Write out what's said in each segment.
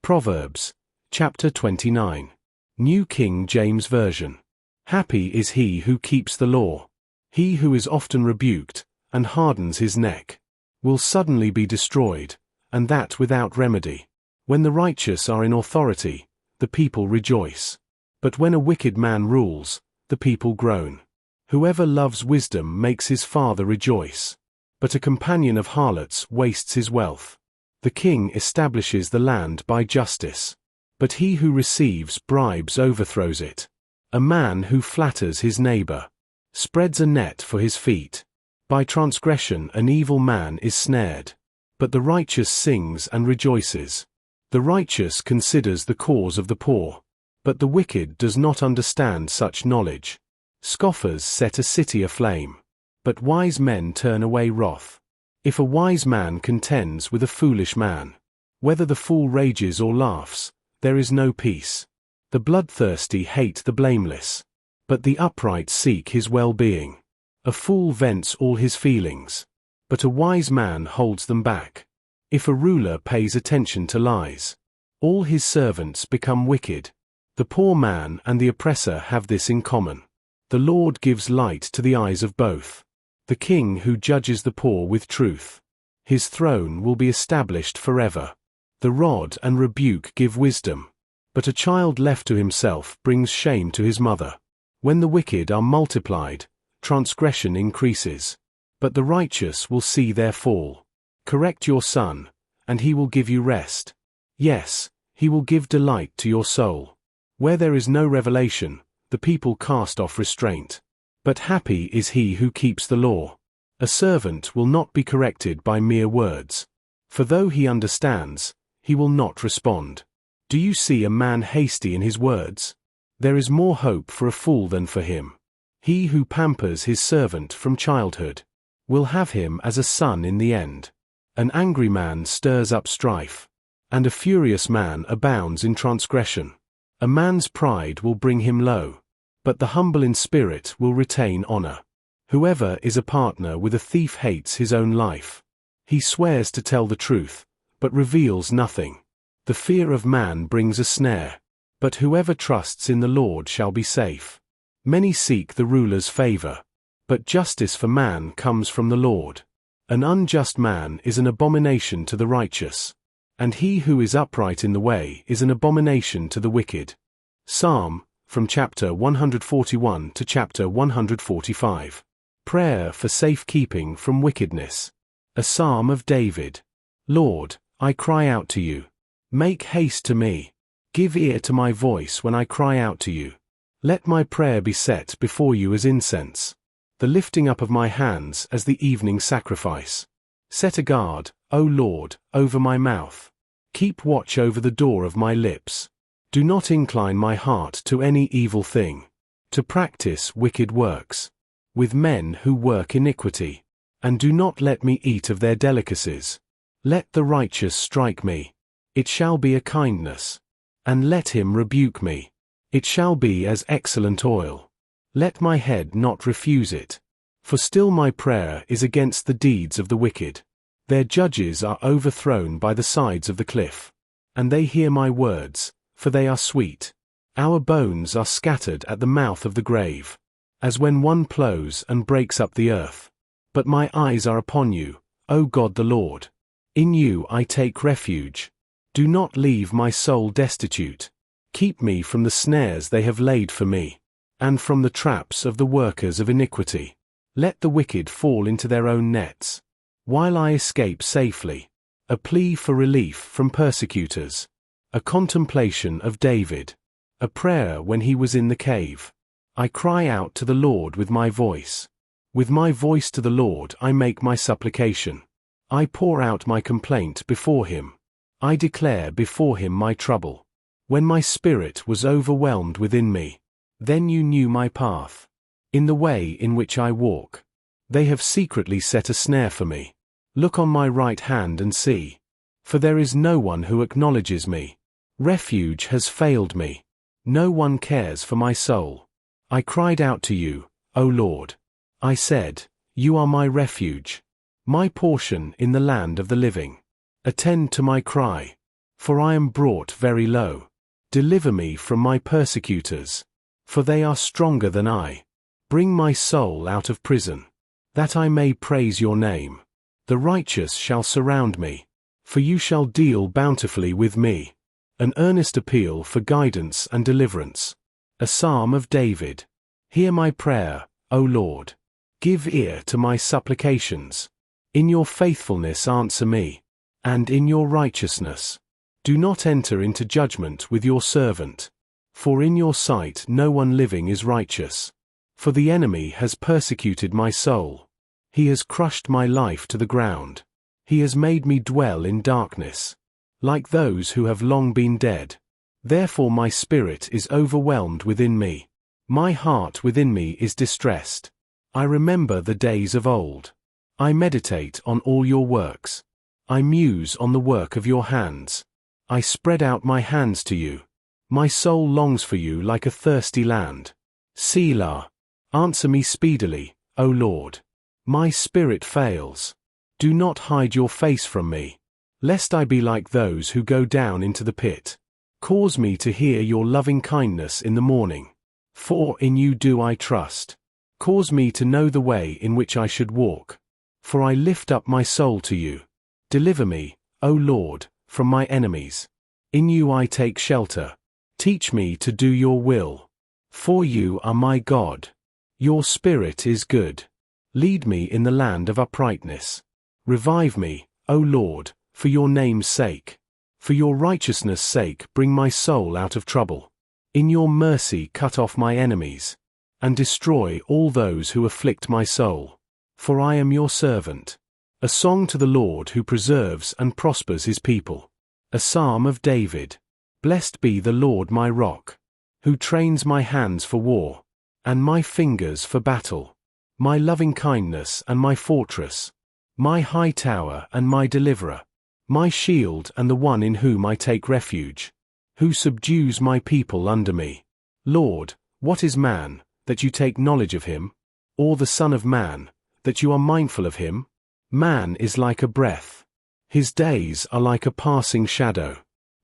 Proverbs, chapter 29. New King James Version. Happy is he who keeps the law. He who is often rebuked, and hardens his neck, will suddenly be destroyed, and that without remedy. When the righteous are in authority, the people rejoice. But when a wicked man rules, the people groan. Whoever loves wisdom makes his father rejoice, but a companion of harlots wastes his wealth. The king establishes the land by justice, but he who receives bribes overthrows it. A man who flatters his neighbor spreads a net for his feet. By transgression an evil man is snared, but the righteous sings and rejoices. The righteous considers the cause of the poor, but the wicked does not understand such knowledge. Scoffers set a city aflame, but wise men turn away wrath. If a wise man contends with a foolish man, whether the fool rages or laughs, there is no peace. The bloodthirsty hate the blameless, but the upright seek his well-being. A fool vents all his feelings, but a wise man holds them back. If a ruler pays attention to lies, all his servants become wicked. The poor man and the oppressor have this in common. The Lord gives light to the eyes of both. The king who judges the poor with truth, his throne will be established forever. The rod and rebuke give wisdom, but a child left to himself brings shame to his mother. When the wicked are multiplied, transgression increases, but the righteous will see their fall. Correct your son, and he will give you rest. Yes, he will give delight to your soul. Where there is no revelation, the people cast off restraint. But happy is he who keeps the law. A servant will not be corrected by mere words, for though he understands, he will not respond. Do you see a man hasty in his words? There is more hope for a fool than for him. He who pampers his servant from childhood will have him as a son in the end. An angry man stirs up strife, and a furious man abounds in transgression. A man's pride will bring him low, but the humble in spirit will retain honor. Whoever is a partner with a thief hates his own life. He swears to tell the truth, but reveals nothing. The fear of man brings a snare, but whoever trusts in the Lord shall be safe. Many seek the ruler's favor, but justice for man comes from the Lord. An unjust man is an abomination to the righteous, and he who is upright in the way is an abomination to the wicked. Psalm, from chapter 141 to chapter 145. Prayer for safekeeping from wickedness. A psalm of David. Lord, I cry out to you. Make haste to me. Give ear to my voice when I cry out to you. Let my prayer be set before you as incense, the lifting up of my hands as the evening sacrifice. Set a guard, O Lord, over my mouth. Keep watch over the door of my lips. Do not incline my heart to any evil thing, to practice wicked works, with men who work iniquity, and do not let me eat of their delicacies. Let the righteous strike me. It shall be a kindness. And let him rebuke me. It shall be as excellent oil. Let my head not refuse it. For still my prayer is against the deeds of the wicked. Their judges are overthrown by the sides of the cliff. And they hear my words, for they are sweet. Our bones are scattered at the mouth of the grave, as when one plows and breaks up the earth. But my eyes are upon you, O God the Lord. In you I take refuge. Do not leave my soul destitute. Keep me from the snares they have laid for me, and from the traps of the workers of iniquity. Let the wicked fall into their own nets, while I escape safely. A plea for relief from persecutors. A contemplation of David. A prayer when he was in the cave. I cry out to the Lord with my voice. With my voice to the Lord I make my supplication. I pour out my complaint before him. I declare before him my trouble. When my spirit was overwhelmed within me, then you knew my path. In the way in which I walk, they have secretly set a snare for me. Look on my right hand and see, for there is no one who acknowledges me. Refuge has failed me. No one cares for my soul. I cried out to you, O Lord. I said, you are my refuge, my portion in the land of the living. Attend to my cry. for I am brought very low. Deliver me from my persecutors, for they are stronger than I. Bring my soul out of prison, that I may praise your name. The righteous shall surround me, for you shall deal bountifully with me. An earnest appeal for guidance and deliverance. A psalm of David. Hear my prayer, O Lord. Give ear to my supplications. In your faithfulness answer me, and in your righteousness. Do not enter into judgment with your servant, for in your sight no one living is righteous. For the enemy has persecuted my soul. He has crushed my life to the ground. He has made me dwell in darkness, like those who have long been dead. Therefore my spirit is overwhelmed within me. My heart within me is distressed. I remember the days of old. I meditate on all your works. I muse on the work of your hands. I spread out my hands to you. My soul longs for you like a thirsty land. Selah. Answer me speedily, O Lord. My spirit fails. Do not hide your face from me, lest I be like those who go down into the pit. Cause me to hear your loving kindness in the morning, for in you do I trust. Cause me to know the way in which I should walk, for I lift up my soul to you. Deliver me, O Lord, from my enemies. In you I take shelter. Teach me to do your will, for you are my God. Your spirit is good. Lead me in the land of uprightness. Revive me, O Lord, for your name's sake. For your righteousness' sake bring my soul out of trouble. In your mercy cut off my enemies, and destroy all those who afflict my soul. For I am your servant. A song to the Lord who preserves and prospers his people. A psalm of David. Blessed be the Lord my rock, who trains my hands for war, and my fingers for battle. My loving kindness and my fortress, my high tower and my deliverer, my shield and the one in whom I take refuge, who subdues my people under me. Lord, what is man, that you take knowledge of him? Or the Son of Man, that you are mindful of him? Man is like a breath. His days are like a passing shadow.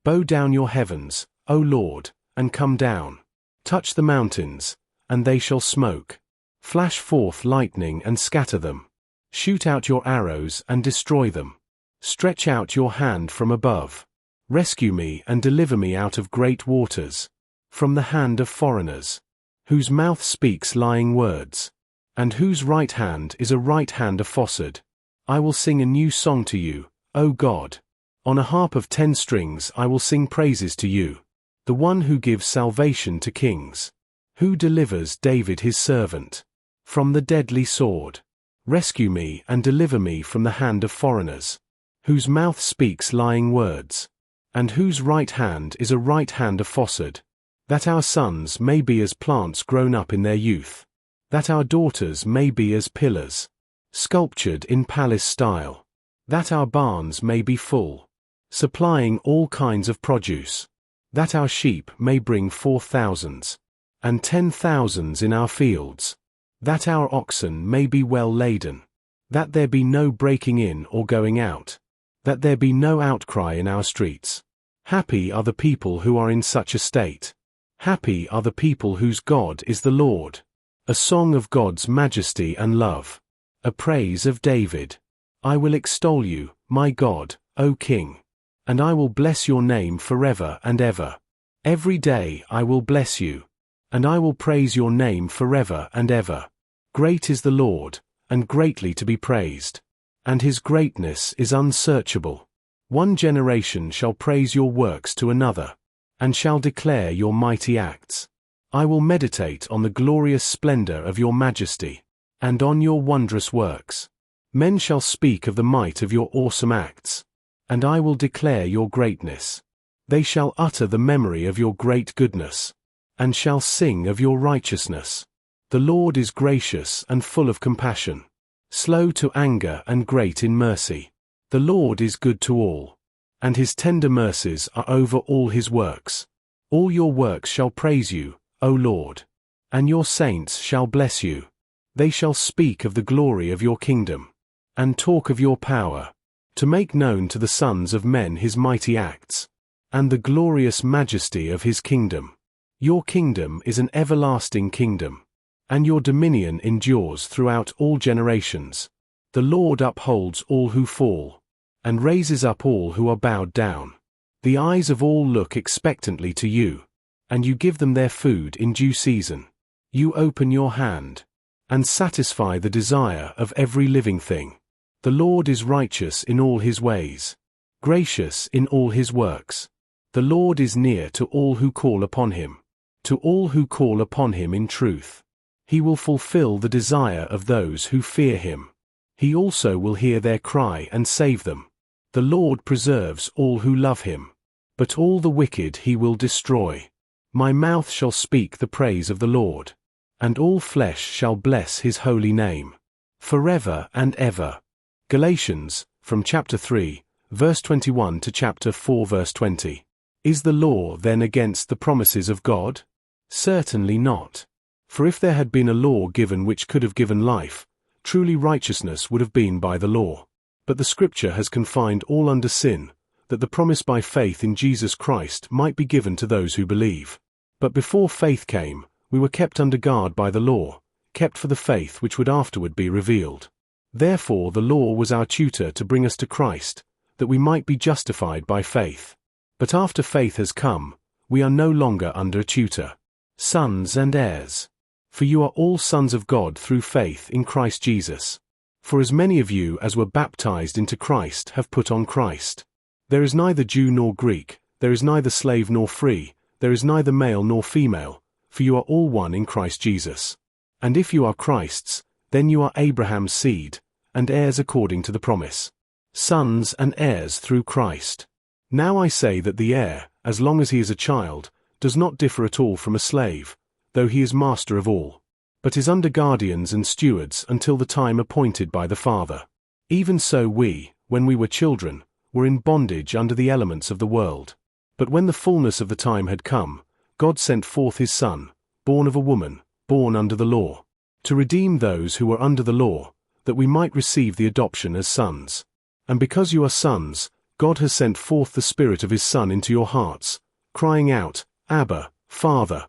Bow down your heavens, O Lord, and come down. Touch the mountains, and they shall smoke. Flash forth lightning and scatter them. Shoot out your arrows and destroy them. Stretch out your hand from above. Rescue me and deliver me out of great waters, from the hand of foreigners, whose mouth speaks lying words, and whose right hand is a right hand of falsehood. I will sing a new song to you, O God. On a harp of 10 strings I will sing praises to you, the one who gives salvation to kings, who delivers David his servant from the deadly sword. Rescue me and deliver me from the hand of foreigners, whose mouth speaks lying words, and whose right hand is a right hand of falsehood, that our sons may be as plants grown up in their youth, that our daughters may be as pillars, sculptured in palace style, that our barns may be full, supplying all kinds of produce, that our sheep may bring forth thousands, and 10,000s in our fields, that our oxen may be well laden, that there be no breaking in or going out, that there be no outcry in our streets. Happy are the people who are in such a state. Happy are the people whose God is the Lord. A song of God's majesty and love. A praise of David. I will extol you, my God, O King, and I will bless your name forever and ever. Every day I will bless you, and I will praise your name forever and ever. Great is the Lord, and greatly to be praised, and his greatness is unsearchable. One generation shall praise your works to another, and shall declare your mighty acts. I will meditate on the glorious splendor of your majesty, and on your wondrous works. Men shall speak of the might of your awesome acts, and I will declare your greatness. They shall utter the memory of your great goodness, and shall sing of your righteousness. The Lord is gracious and full of compassion, slow to anger and great in mercy. The Lord is good to all, and his tender mercies are over all his works. All your works shall praise you, O Lord, and your saints shall bless you. They shall speak of the glory of your kingdom, and talk of your power, to make known to the sons of men his mighty acts. and the glorious majesty of his kingdom. Your kingdom is an everlasting kingdom, and your dominion endures throughout all generations. The Lord upholds all who fall, and raises up all who are bowed down. The eyes of all look expectantly to you, and you give them their food in due season. You open your hand, and satisfy the desire of every living thing. The Lord is righteous in all his ways, gracious in all his works. The Lord is near to all who call upon him, to all who call upon him in truth. He will fulfill the desire of those who fear him. He also will hear their cry and save them. The Lord preserves all who love him, but all the wicked he will destroy. My mouth shall speak the praise of the Lord, and all flesh shall bless his holy name, forever and ever. Galatians, from chapter 3, verse 21 to chapter 4 verse 20. Is the law then against the promises of God? Certainly not. For if there had been a law given which could have given life, truly righteousness would have been by the law. But the Scripture has confined all under sin, that the promise by faith in Jesus Christ might be given to those who believe. But before faith came, we were kept under guard by the law, kept for the faith which would afterward be revealed. Therefore the law was our tutor to bring us to Christ, that we might be justified by faith. But after faith has come, we are no longer under a tutor. Sons and heirs. For you are all sons of God through faith in Christ Jesus. For as many of you as were baptized into Christ have put on Christ. There is neither Jew nor Greek, there is neither slave nor free, there is neither male nor female, for you are all one in Christ Jesus. And if you are Christ's, then you are Abraham's seed, and heirs according to the promise. Sons and heirs through Christ. Now I say that the heir, as long as he is a child, does not differ at all from a slave, though he is master of all, but is under guardians and stewards until the time appointed by the Father. Even so we, when we were children, were in bondage under the elements of the world. But when the fullness of the time had come, God sent forth his Son, born of a woman, born under the law, to redeem those who were under the law, that we might receive the adoption as sons. And because you are sons, God has sent forth the Spirit of his Son into your hearts, crying out, Abba, Father.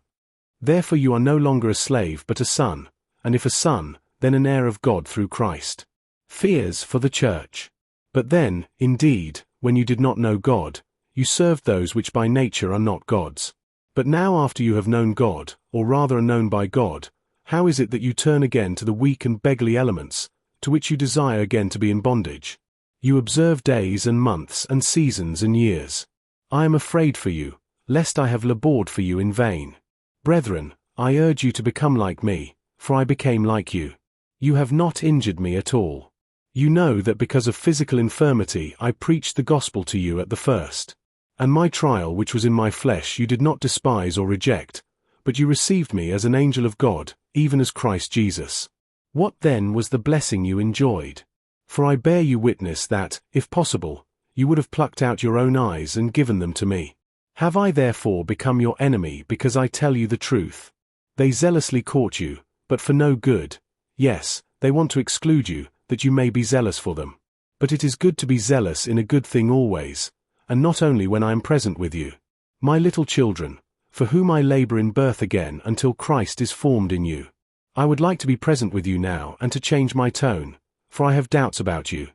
Therefore you are no longer a slave but a son, and if a son, then an heir of God through Christ. Fears for the church. But then, indeed, when you did not know God, you served those which by nature are not gods. But now after you have known God, or rather are known by God, how is it that you turn again to the weak and beggarly elements, to which you desire again to be in bondage? You observe days and months and seasons and years. I am afraid for you, lest I have labored for you in vain. Brethren, I urge you to become like me, for I became like you. You have not injured me at all. You know that because of physical infirmity I preached the gospel to you at the first. And my trial which was in my flesh you did not despise or reject, but you received me as an angel of God, even as Christ Jesus. What then was the blessing you enjoyed? For I bear you witness that, if possible, you would have plucked out your own eyes and given them to me. Have I therefore become your enemy because I tell you the truth? They zealously court you, but for no good. Yes, they want to exclude you, that you may be zealous for them. But it is good to be zealous in a good thing always, and not only when I am present with you. My little children, for whom I labor in birth again until Christ is formed in you. I would like to be present with you now and to change my tone, for I have doubts about you.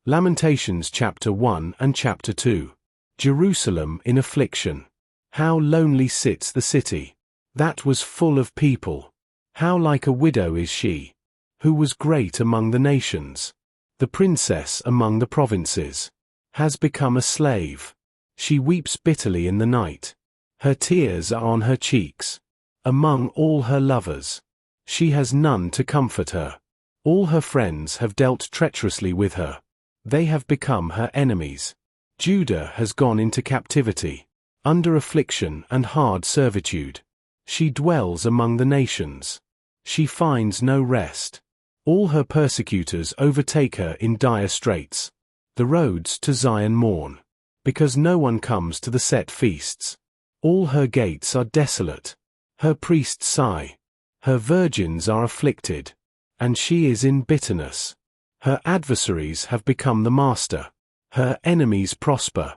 Lamentations chapter 1 and chapter 2. Jerusalem in affliction. How lonely sits the city. That was full of people. How like a widow is she, who was great among the nations. The princess among the provinces has become a slave. She weeps bitterly in the night. Her tears are on her cheeks. Among all her lovers, she has none to comfort her. All her friends have dealt treacherously with her. They have become her enemies. Judah has gone into captivity, under affliction and hard servitude. She dwells among the nations. She finds no rest. All her persecutors overtake her in dire straits. The roads to Zion mourn, because no one comes to the set feasts. All her gates are desolate. Her priests sigh. Her virgins are afflicted, and she is in bitterness. Her adversaries have become the master. Her enemies prosper.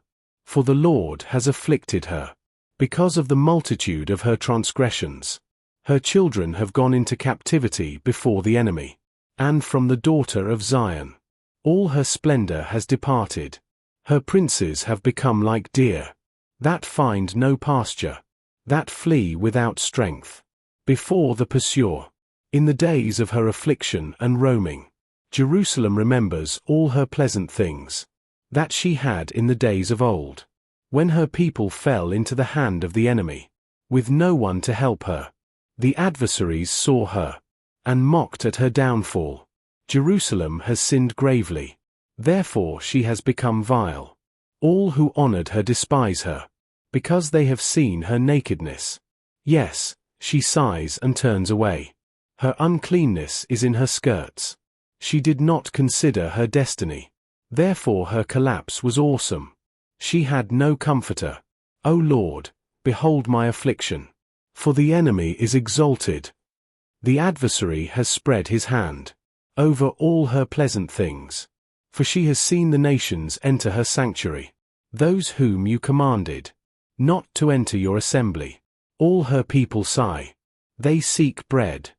for the Lord has afflicted her. Because of the multitude of her transgressions, her children have gone into captivity before the enemy, and from the daughter of Zion. All her splendor has departed. Her princes have become like deer, that find no pasture, that flee without strength, before the pursuer. In the days of her affliction and roaming, Jerusalem remembers all her pleasant things that she had in the days of old, when her people fell into the hand of the enemy, with no one to help her. The adversaries saw her, and mocked at her downfall. Jerusalem has sinned gravely, therefore she has become vile. All who honored her despise her, because they have seen her nakedness. Yes, she sighs and turns away. Her uncleanness is in her skirts. She did not consider her destiny. Therefore her collapse was awesome. She had no comforter. O Lord, behold my affliction. For the enemy is exalted. The adversary has spread his hand over all her pleasant things. For she has seen the nations enter her sanctuary, those whom you commanded not to enter your assembly. All her people sigh. They seek bread.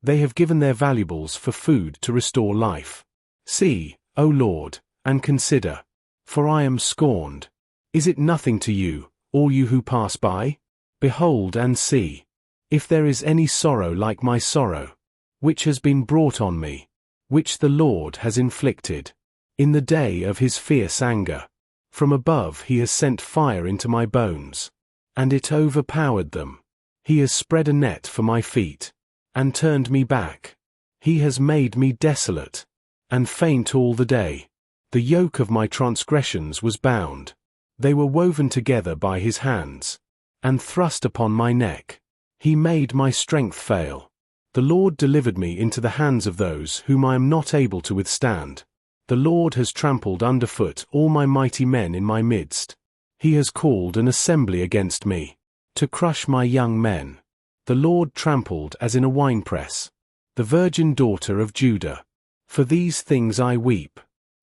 They have given their valuables for food to restore life. See, O Lord, and consider, for I am scorned. Is it nothing to you, all you who pass by? Behold and see, if there is any sorrow like my sorrow, which has been brought on me, which the Lord has inflicted, in the day of his fierce anger. From above he has sent fire into my bones, and it overpowered them. He has spread a net for my feet, and turned me back. He has made me desolate, and faint all the day. The yoke of my transgressions was bound. They were woven together by his hands, and thrust upon my neck. He made my strength fail. The Lord delivered me into the hands of those whom I am not able to withstand. The Lord has trampled underfoot all my mighty men in my midst. He has called an assembly against me, to crush my young men. The Lord trampled as in a winepress the virgin daughter of Judah. For these things I weep.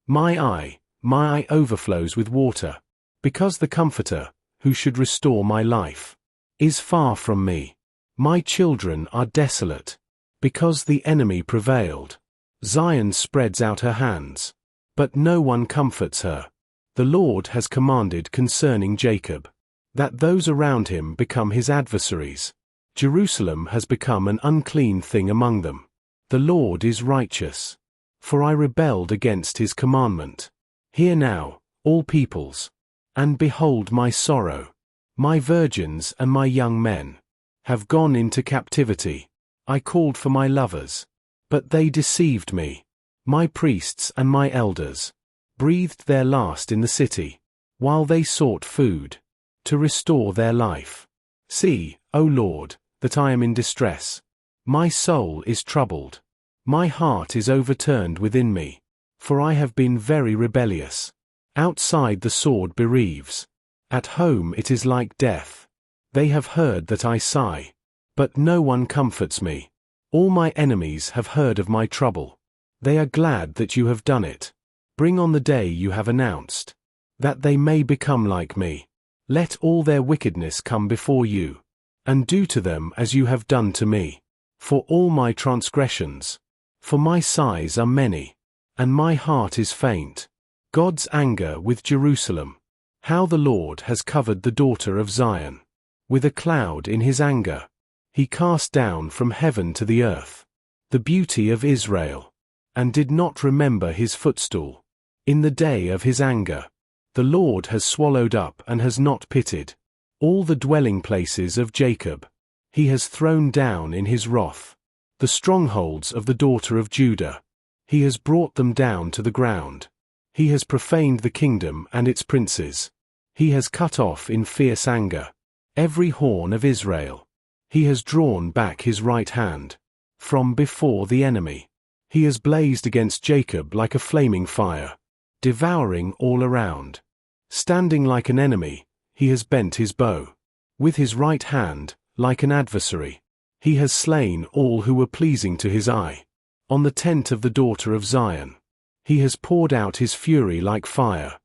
My eye overflows with water, because the Comforter, who should restore my life, is far from me. My children are desolate, because the enemy prevailed. Zion spreads out her hands, but no one comforts her. The Lord has commanded concerning Jacob, that those around him become his adversaries. Jerusalem has become an unclean thing among them. The Lord is righteous, for I rebelled against his commandment. Hear now, all peoples, and behold my sorrow. My virgins and my young men have gone into captivity. I called for my lovers, but they deceived me. My priests and my elders breathed their last in the city, while they sought food, to restore their life. See, O Lord, that I am in distress. My soul is troubled. My heart is overturned within me, for I have been very rebellious. Outside the sword bereaves. At home it is like death. They have heard that I sigh, but no one comforts me. All my enemies have heard of my trouble. They are glad that you have done it. Bring on the day you have announced, that they may become like me. Let all their wickedness come before you, and do to them as you have done to me. For all my transgressions, for my sighs are many, and my heart is faint. God's anger with Jerusalem. How the Lord has covered the daughter of Zion with a cloud in his anger. He cast down from heaven to the earth the beauty of Israel, and did not remember his footstool. In the day of his anger, the Lord has swallowed up and has not pitied all the dwelling places of Jacob. He has thrown down in his wrath the strongholds of the daughter of Judah. He has brought them down to the ground. He has profaned the kingdom and its princes. He has cut off in fierce anger every horn of Israel. He has drawn back his right hand from before the enemy. He has blazed against Jacob like a flaming fire, devouring all around. Standing like an enemy, he has bent his bow. With his right hand, like an adversary, he has slain all who were pleasing to his eye. On the tent of the daughter of Zion, he has poured out his fury like fire.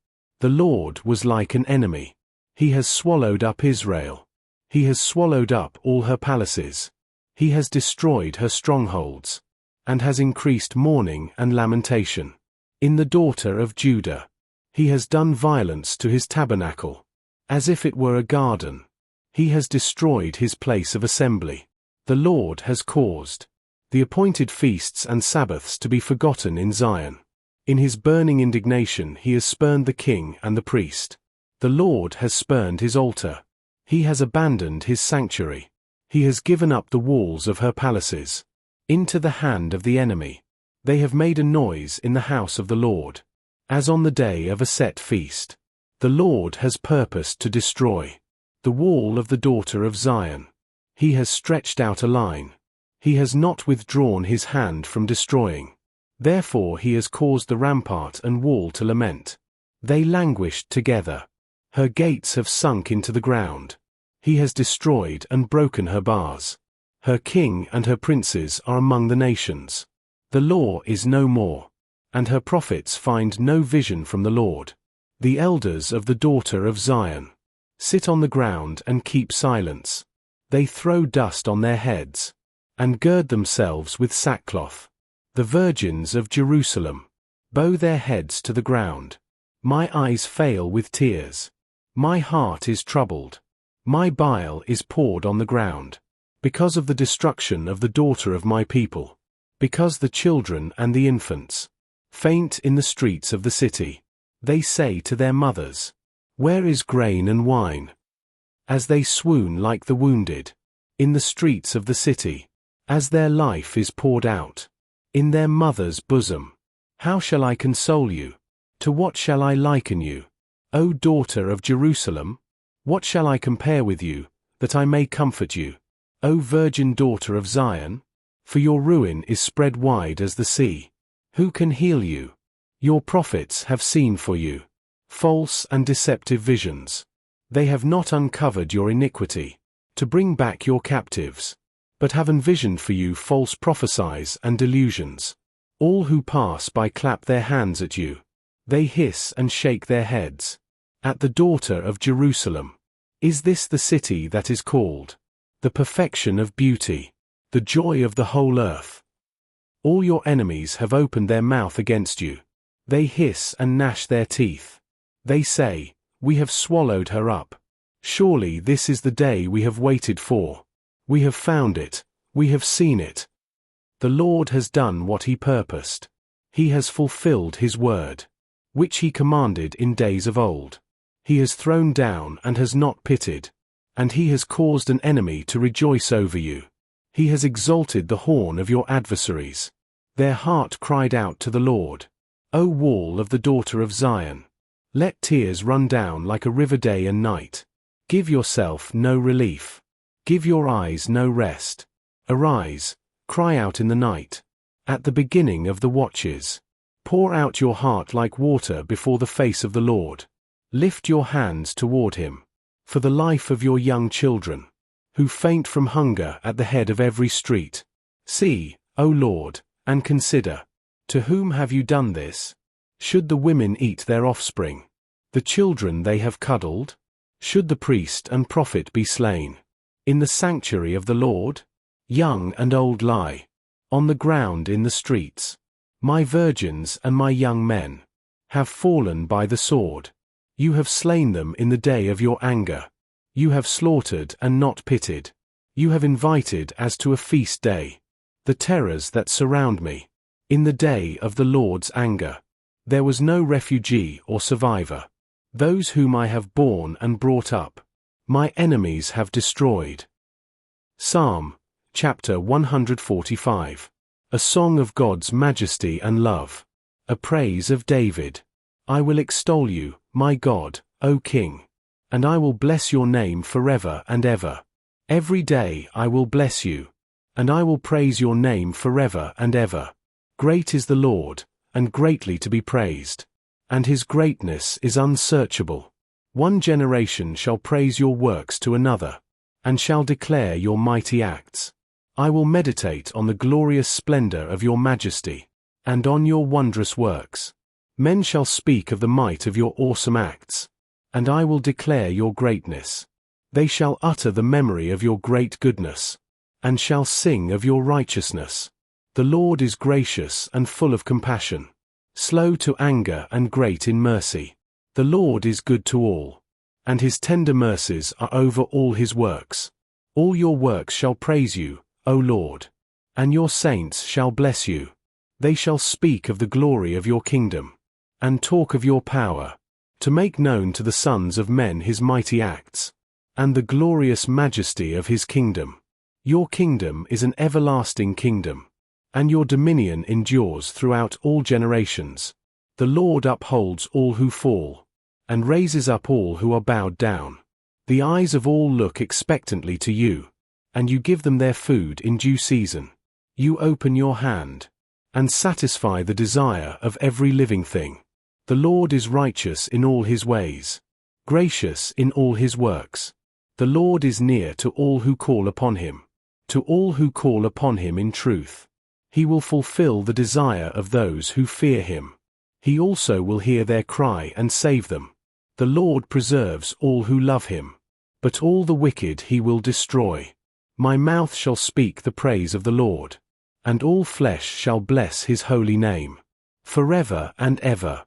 The Lord was like an enemy. He has swallowed up Israel. He has swallowed up all her palaces. He has destroyed her strongholds, and has increased mourning and lamentation. In the daughter of Judah, he has done violence to his tabernacle, as if it were a garden. He has destroyed his place of assembly. The Lord has caused the appointed feasts and Sabbaths to be forgotten in Zion. In his burning indignation he has spurned the king and the priest. The Lord has spurned his altar. He has abandoned his sanctuary. He has given up the walls of her palaces into the hand of the enemy. They have made a noise in the house of the Lord, as on the day of a set feast. The Lord has purposed to destroy the wall of the daughter of Zion. He has stretched out a line. He has not withdrawn his hand from destroying. Therefore he has caused the rampart and wall to lament. They languished together. Her gates have sunk into the ground. He has destroyed and broken her bars. Her king and her princes are among the nations. The law is no more, and her prophets find no vision from the Lord. The elders of the daughter of Zion sit on the ground and keep silence. They throw dust on their heads, and gird themselves with sackcloth. The virgins of Jerusalem bow their heads to the ground. My eyes fail with tears. My heart is troubled. My bile is poured on the ground, because of the destruction of the daughter of my people, because the children and the infants faint in the streets of the city. They say to their mothers, "Where is grain and wine?" As they swoon like the wounded, in the streets of the city, as their life is poured out, in their mother's bosom. How shall I console you? To what shall I liken you, O daughter of Jerusalem? What shall I compare with you, that I may comfort you, O virgin daughter of Zion? For your ruin is spread wide as the sea. Who can heal you? Your prophets have seen for you false and deceptive visions. They have not uncovered your iniquity, to bring back your captives, but have envisioned for you false prophecies and delusions. All who pass by clap their hands at you. They hiss and shake their heads. At the daughter of Jerusalem. Is this the city that is called the perfection of beauty, the joy of the whole earth? All your enemies have opened their mouth against you. They hiss and gnash their teeth. They say, "We have swallowed her up. Surely this is the day we have waited for. We have found it. We have seen it." The Lord has done what he purposed. He has fulfilled his word, which he commanded in days of old. He has thrown down and has not pitied, and he has caused an enemy to rejoice over you. He has exalted the horn of your adversaries. Their heart cried out to the Lord, O wall of the daughter of Zion. Let tears run down like a river day and night. Give yourself no relief. Give your eyes no rest. Arise, cry out in the night. At the beginning of the watches, pour out your heart like water before the face of the Lord. Lift your hands toward him, for the life of your young children, who faint from hunger at the head of every street. See, O Lord, and consider, to whom have you done this? Should the women eat their offspring, the children they have cuddled? Should the priest and prophet be slain in the sanctuary of the Lord? Young and old lie on the ground in the streets. My virgins and my young men have fallen by the sword. You have slain them in the day of your anger. You have slaughtered and not pitied. You have invited as to a feast day the terrors that surround me. In the day of the Lord's anger, there was no refugee or survivor. Those whom I have borne and brought up, my enemies have destroyed. Psalm, chapter 145. A song of God's majesty and love. A praise of David. I will extol you, my God, O King, and I will bless your name forever and ever. Every day I will bless you, and I will praise your name forever and ever. Great is the Lord, and greatly to be praised, and his greatness is unsearchable. One generation shall praise your works to another, and shall declare your mighty acts. I will meditate on the glorious splendor of your majesty, and on your wondrous works. Men shall speak of the might of your awesome acts, and I will declare your greatness. They shall utter the memory of your great goodness, and shall sing of your righteousness. The Lord is gracious and full of compassion, slow to anger and great in mercy. The Lord is good to all, and his tender mercies are over all his works. All your works shall praise you, O Lord, and your saints shall bless you. They shall speak of the glory of your kingdom, and talk of your power, to make known to the sons of men his mighty acts, and the glorious majesty of his kingdom. Your kingdom is an everlasting kingdom, and your dominion endures throughout all generations. The Lord upholds all who fall, and raises up all who are bowed down. The eyes of all look expectantly to you, and you give them their food in due season. You open your hand, and satisfy the desire of every living thing. The Lord is righteous in all his ways, gracious in all his works. The Lord is near to all who call upon him, to all who call upon him in truth. He will fulfill the desire of those who fear him. He also will hear their cry and save them. The Lord preserves all who love him, but all the wicked he will destroy. My mouth shall speak the praise of the Lord, and all flesh shall bless his holy name, forever and ever.